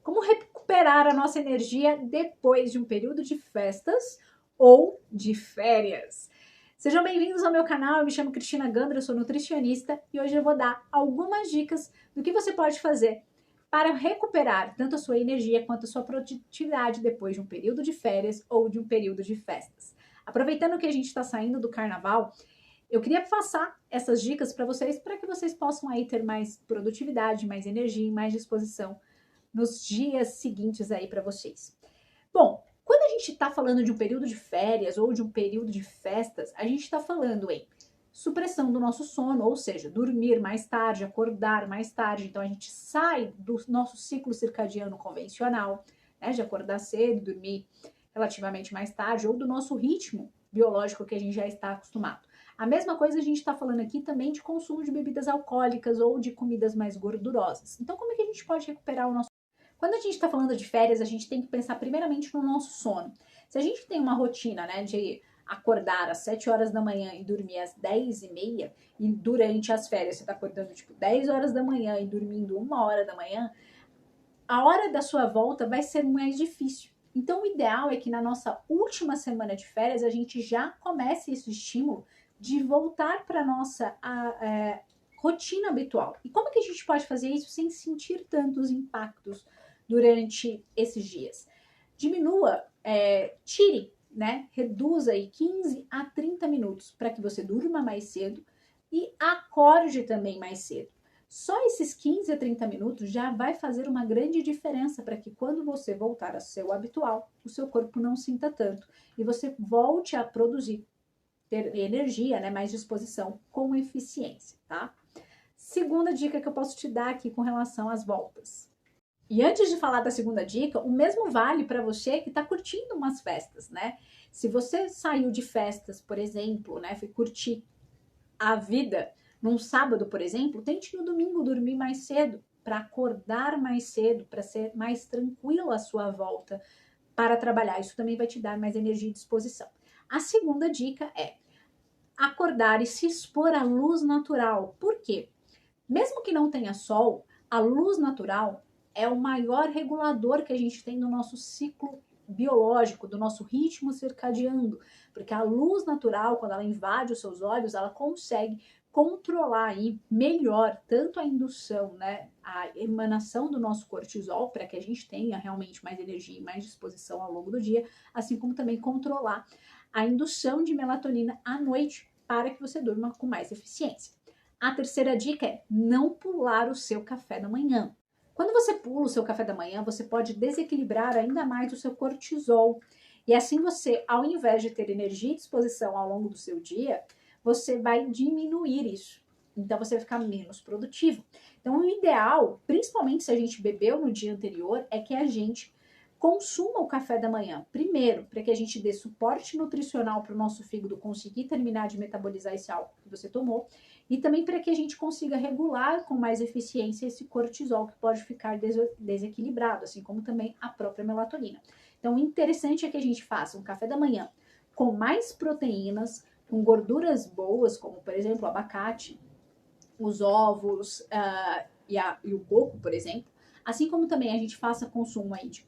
Como recuperar a nossa energia depois de um período de festas ou de férias. Sejam bem-vindos ao meu canal, eu me chamo Cristina Gandra, eu sou nutricionista e hoje eu vou dar algumas dicas do que você pode fazer para recuperar tanto a sua energia quanto a sua produtividade depois de um período de férias ou de um período de festas. Aproveitando que a gente está saindo do carnaval, eu queria passar essas dicas para que vocês possam aí ter mais produtividade, mais energia e mais disposição nos dias seguintes aí para vocês. Bom, quando a gente está falando de um período de férias ou de um período de festas, a gente está falando em supressão do nosso sono, ou seja, dormir mais tarde, acordar mais tarde. Então a gente sai do nosso ciclo circadiano convencional, né, de acordar cedo e dormir relativamente mais tarde, ou do nosso ritmo biológico que a gente já está acostumado. A mesma coisa a gente está falando aqui também de consumo de bebidas alcoólicas ou de comidas mais gordurosas. Então, como é que a gente pode recuperar o nosso... Quando a gente está falando de férias, a gente tem que pensar primeiramente no nosso sono. Se a gente tem uma rotina, né, de acordar às 7 horas da manhã e dormir às 10h30, e durante as férias você está acordando tipo 10 horas da manhã e dormindo 1 hora da manhã, a hora da sua volta vai ser mais difícil. Então, o ideal é que na nossa última semana de férias a gente já comece esse estímulo de voltar para a nossa rotina habitual. E como que a gente pode fazer isso sem sentir tantos impactos durante esses dias? Diminua, tire, né? Reduza aí 15 a 30 minutos para que você durma mais cedo e acorde também mais cedo. Só esses 15 a 30 minutos já vai fazer uma grande diferença para que quando você voltar ao seu habitual, o seu corpo não sinta tanto e você volte a produzir, ter energia, né, mais disposição com eficiência, tá? Segunda dica que eu posso te dar aqui com relação às voltas. E antes de falar da segunda dica, o mesmo vale para você que está curtindo umas festas, né? Se você saiu de festas, por exemplo, né, foi curtir a vida num sábado, por exemplo, tente no domingo dormir mais cedo, para acordar mais cedo, para ser mais tranquilo a sua volta para trabalhar. Isso também vai te dar mais energia e disposição. A segunda dica é acordar e se expor à luz natural. Por quê? Mesmo que não tenha sol, a luz natural é o maior regulador que a gente tem no nosso ciclo biológico, do nosso ritmo circadiano, porque a luz natural, quando ela invade os seus olhos, ela consegue controlar aí melhor tanto a indução, né, a emanação do nosso cortisol, para que a gente tenha realmente mais energia e mais disposição ao longo do dia, assim como também controlar a indução de melatonina à noite, para que você durma com mais eficiência. A terceira dica é não pular o seu café da manhã. Quando você pula o seu café da manhã, você pode desequilibrar ainda mais o seu cortisol. E assim você, ao invés de ter energia e disposição ao longo do seu dia, você vai diminuir isso. Então você vai ficar menos produtivo. Então o ideal, principalmente se a gente bebeu no dia anterior, é que a gente consuma o café da manhã. Primeiro, para que a gente dê suporte nutricional para o nosso fígado conseguir terminar de metabolizar esse álcool que você tomou. E também para que a gente consiga regular com mais eficiência esse cortisol que pode ficar desequilibrado, assim como também a própria melatonina. Então, o interessante é que a gente faça um café da manhã com mais proteínas, com gorduras boas, como por exemplo o abacate, os ovos e o coco, por exemplo. Assim como também a gente faça consumo aí de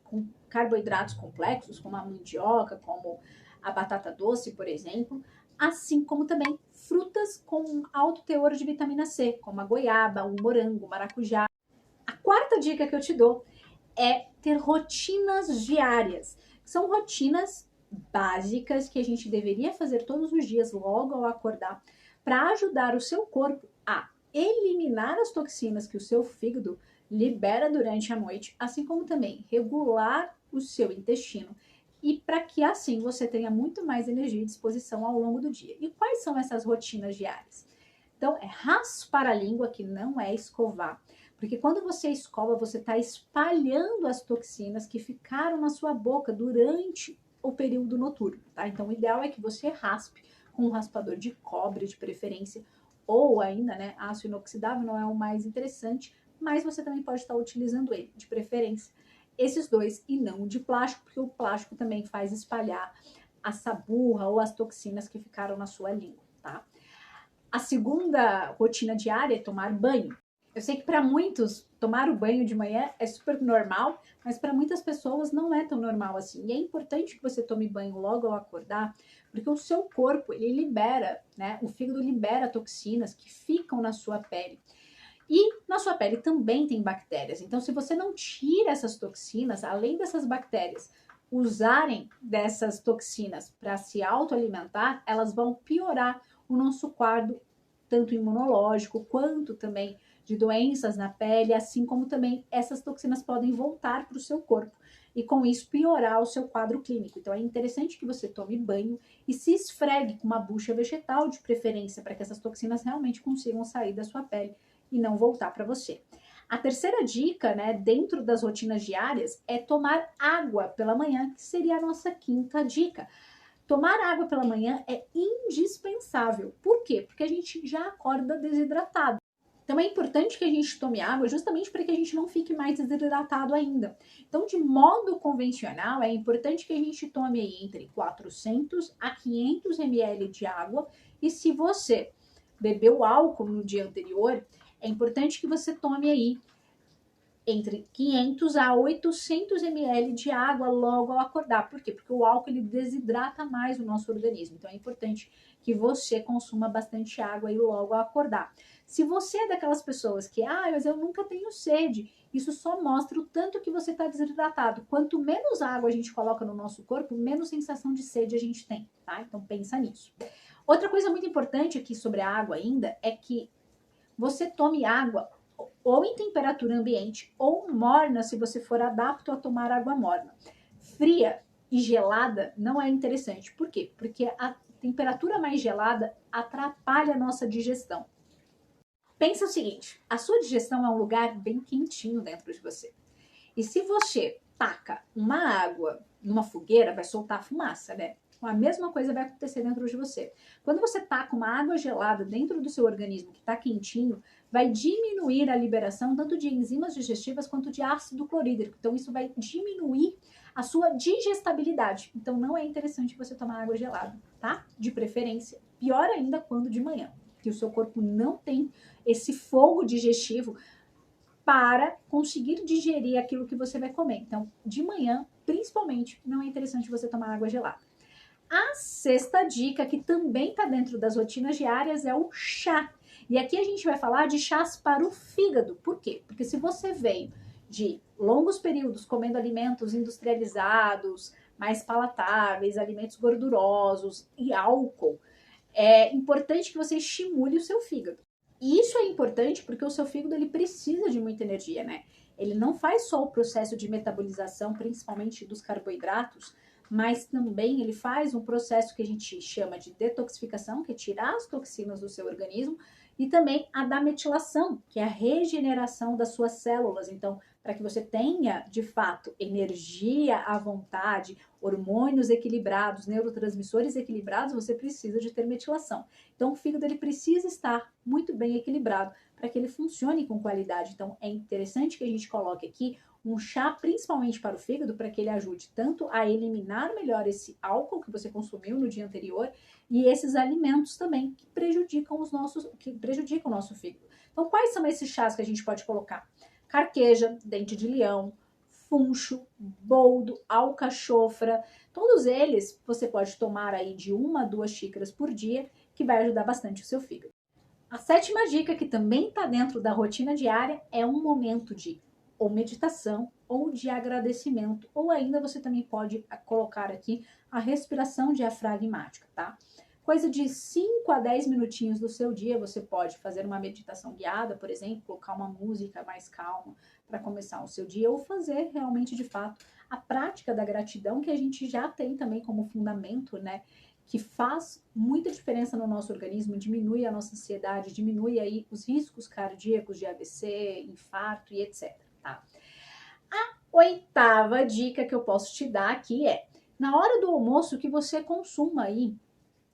carboidratos complexos, como a mandioca, como a batata doce, por exemplo, assim como também frutas com alto teor de vitamina C, como a goiaba, o morango, o maracujá. A quarta dica que eu te dou é ter rotinas diárias. São rotinas básicas que a gente deveria fazer todos os dias logo ao acordar para ajudar o seu corpo a eliminar as toxinas que o seu fígado libera durante a noite, assim como também regular o seu intestino e para que assim você tenha muito mais energia e disposição ao longo do dia. E quais são essas rotinas diárias? Então, é raspar a língua, que não é escovar, porque quando você escova, você está espalhando as toxinas que ficaram na sua boca durante o período noturno, tá? Então, o ideal é que você raspe com um raspador de cobre, de preferência, ou ainda, né, aço inoxidável não é o mais interessante, mas você também pode estar utilizando ele, de preferência, esses dois e não o de plástico, porque o plástico também faz espalhar a saburra ou as toxinas que ficaram na sua língua, tá? A segunda rotina diária é tomar banho. Eu sei que para muitos tomar o banho de manhã é super normal, mas para muitas pessoas não é tão normal assim. E é importante que você tome banho logo ao acordar, porque o seu corpo, ele libera, né? O fígado libera toxinas que ficam na sua pele. E na sua pele também tem bactérias. Então, se você não tira essas toxinas, além dessas bactérias usarem dessas toxinas para se autoalimentar, elas vão piorar o nosso quadro, tanto imunológico quanto também de doenças na pele, assim como também essas toxinas podem voltar para o seu corpo e com isso piorar o seu quadro clínico. Então é interessante que você tome banho e se esfregue com uma bucha vegetal de preferência para que essas toxinas realmente consigam sair da sua pele e não voltar para você. A terceira dica, né, dentro das rotinas diárias, é tomar água pela manhã, que seria a nossa quinta dica. Tomar água pela manhã é indispensável. Por quê? Porque a gente já acorda desidratado. Então é importante que a gente tome água justamente para que a gente não fique mais desidratado ainda. Então, de modo convencional, é importante que a gente tome aí entre 400 a 500 ml de água. E se você bebeu álcool no dia anterior, é importante que você tome aí entre 500 a 800 ml de água logo ao acordar. Por quê? Porque o álcool ele desidrata mais o nosso organismo. Então é importante que você consuma bastante água aí logo ao acordar. Se você é daquelas pessoas que, mas eu nunca tenho sede, isso só mostra o tanto que você está desidratado. Quanto menos água a gente coloca no nosso corpo, menos sensação de sede a gente tem, tá? Então pensa nisso. Outra coisa muito importante aqui sobre a água ainda é que você tome água ou em temperatura ambiente ou morna se você for adapto a tomar água morna. Fria e gelada não é interessante. Por quê? Porque a temperatura mais gelada atrapalha a nossa digestão. Pensa o seguinte, a sua digestão é um lugar bem quentinho dentro de você. E se você taca uma água numa fogueira, vai soltar fumaça, né? A mesma coisa vai acontecer dentro de você. Quando você taca uma água gelada dentro do seu organismo que está quentinho, vai diminuir a liberação tanto de enzimas digestivas quanto de ácido clorídrico. Então, isso vai diminuir a sua digestibilidade. Então, não é interessante você tomar água gelada, tá? De preferência. Pior ainda quando de manhã, que o seu corpo não tem esse fogo digestivo para conseguir digerir aquilo que você vai comer. Então, de manhã, principalmente, não é interessante você tomar água gelada. A sexta dica, que também está dentro das rotinas diárias, é o chá. E aqui a gente vai falar de chás para o fígado. Por quê? Porque se você veio de longos períodos comendo alimentos industrializados, mais palatáveis, alimentos gordurosos e álcool, é importante que você estimule o seu fígado. E isso é importante porque o seu fígado ele precisa de muita energia, né? Ele não faz só o processo de metabolização, principalmente dos carboidratos, mas também ele faz um processo que a gente chama de detoxificação, que é tirar as toxinas do seu organismo, e também a da metilação, que é a regeneração das suas células. Então, para que você tenha, de fato, energia à vontade, hormônios equilibrados, neurotransmissores equilibrados, você precisa de ter metilação. Então, o fígado ele precisa estar muito bem equilibrado para que ele funcione com qualidade. Então, é interessante que a gente coloque aqui um chá principalmente para o fígado, para que ele ajude tanto a eliminar melhor esse álcool que você consumiu no dia anterior e esses alimentos também que prejudicam o nosso fígado. Então, quais são esses chás que a gente pode colocar? Carqueja, dente de leão, funcho, boldo, alcachofra, todos eles você pode tomar aí de 1 a 2 xícaras por dia, que vai ajudar bastante o seu fígado. A sétima dica, que também está dentro da rotina diária, é um momento de ou meditação ou de agradecimento, ou ainda você também pode colocar aqui a respiração diafragmática, tá? Coisa de 5 a 10 minutinhos do seu dia, você pode fazer uma meditação guiada, por exemplo, colocar uma música mais calma para começar o seu dia, ou fazer realmente, de fato, a prática da gratidão, que a gente já tem também como fundamento, né? Que faz muita diferença no nosso organismo, diminui a nossa ansiedade, diminui aí os riscos cardíacos de AVC, infarto e etc, tá? A oitava dica que eu posso te dar aqui é, na hora do almoço, que você consuma aí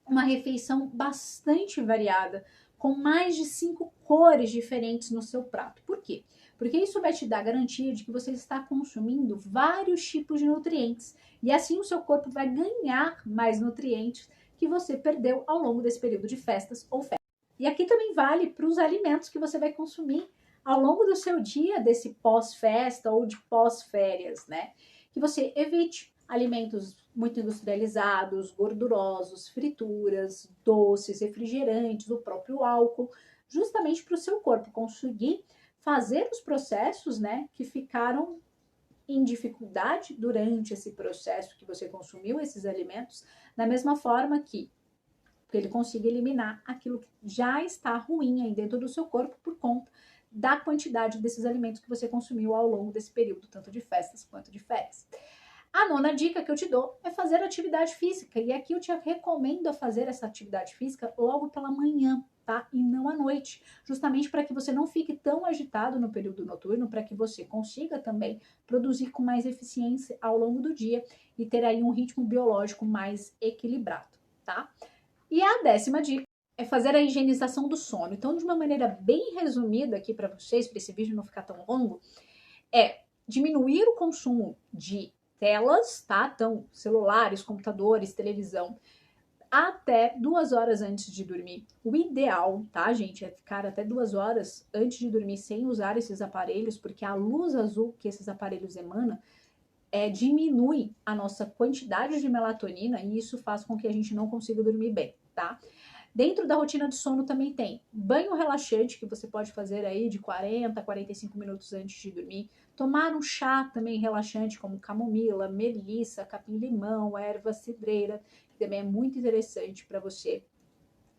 uma refeição bastante variada, com mais de 5 cores diferentes no seu prato. Por quê? Porque isso vai te dar garantia de que você está consumindo vários tipos de nutrientes. E assim o seu corpo vai ganhar mais nutrientes que você perdeu ao longo desse período de festas ou férias. E aqui também vale para os alimentos que você vai consumir ao longo do seu dia, desse pós-festa ou de pós-férias, né? Que você evite alimentos muito industrializados, gordurosos, frituras, doces, refrigerantes, o próprio álcool, justamente para o seu corpo conseguir fazer os processos, né, que ficaram em dificuldade durante esse processo que você consumiu esses alimentos, da mesma forma que ele consiga eliminar aquilo que já está ruim aí dentro do seu corpo por conta da quantidade desses alimentos que você consumiu ao longo desse período, tanto de festas quanto de férias. A nona dica que eu te dou é fazer atividade física, e aqui eu te recomendo a fazer essa atividade física logo pela manhã, tá? E não à noite, justamente para que você não fique tão agitado no período noturno, para que você consiga também produzir com mais eficiência ao longo do dia e ter aí um ritmo biológico mais equilibrado, tá? E a 10ª dica é fazer a higienização do sono. Então, de uma maneira bem resumida aqui para vocês, para esse vídeo não ficar tão longo, é diminuir o consumo de telas, tá? Então, celulares, computadores, televisão, até 2 horas antes de dormir. O ideal, tá, gente, é ficar até 2 horas antes de dormir sem usar esses aparelhos, porque a luz azul que esses aparelhos emanam diminui a nossa quantidade de melatonina e isso faz com que a gente não consiga dormir bem, tá? Dentro da rotina de sono também tem banho relaxante, que você pode fazer aí de 40 a 45 minutos antes de dormir. Tomar um chá também relaxante, como camomila, melissa, capim-limão, erva cidreira, que também é muito interessante para você.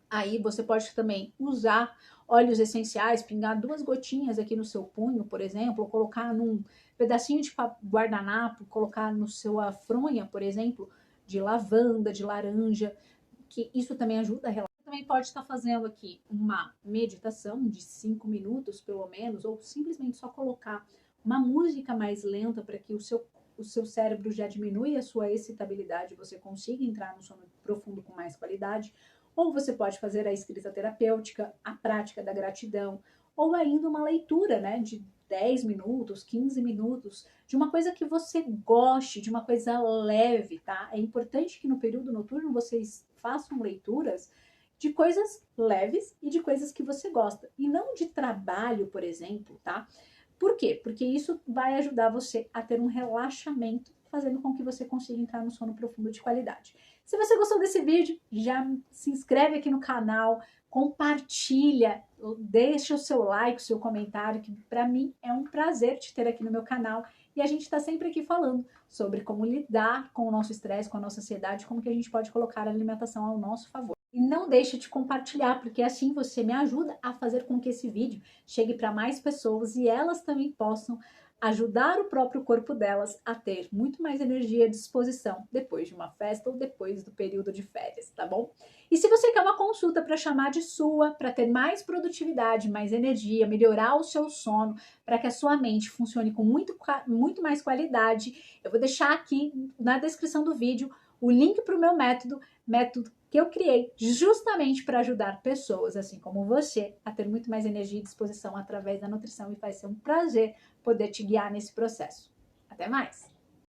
Aí você pode também usar óleos essenciais, pingar 2 gotinhas aqui no seu punho, por exemplo, ou colocar num pedacinho de guardanapo, colocar no sua fronha, por exemplo, de lavanda, de laranja, que isso também ajuda a relaxar. Também pode estar fazendo aqui uma meditação de 5 minutos, pelo menos, ou simplesmente só colocar uma música mais lenta para que o seu cérebro já diminui a sua excitabilidade, você consiga entrar no sono profundo com mais qualidade. Ou você pode fazer a escrita terapêutica, a prática da gratidão, ou ainda uma leitura, né, de 10 minutos, 15 minutos, de uma coisa que você goste, de uma coisa leve, tá? É importante que no período noturno vocês façam leituras de coisas leves e de coisas que você gosta, e não de trabalho, por exemplo, tá? Por quê? Porque isso vai ajudar você a ter um relaxamento, fazendo com que você consiga entrar no sono profundo de qualidade. Se você gostou desse vídeo, já se inscreve aqui no canal, compartilha, deixa o seu like, o seu comentário, que para mim é um prazer te ter aqui no meu canal. E a gente está sempre aqui falando sobre como lidar com o nosso estresse, com a nossa ansiedade, como que a gente pode colocar a alimentação ao nosso favor. E não deixe de compartilhar, porque assim você me ajuda a fazer com que esse vídeo chegue para mais pessoas e elas também possam ajudar o próprio corpo delas a ter muito mais energia e disposição depois de uma festa ou depois do período de férias, tá bom? E se você quer uma consulta para chamar de sua, para ter mais produtividade, mais energia, melhorar o seu sono, para que a sua mente funcione com muito mais qualidade, eu vou deixar aqui na descrição do vídeo o link para o meu método que eu criei justamente para ajudar pessoas, assim como você, a ter muito mais energia e disposição através da nutrição, e vai ser um prazer poder te guiar nesse processo. Até mais!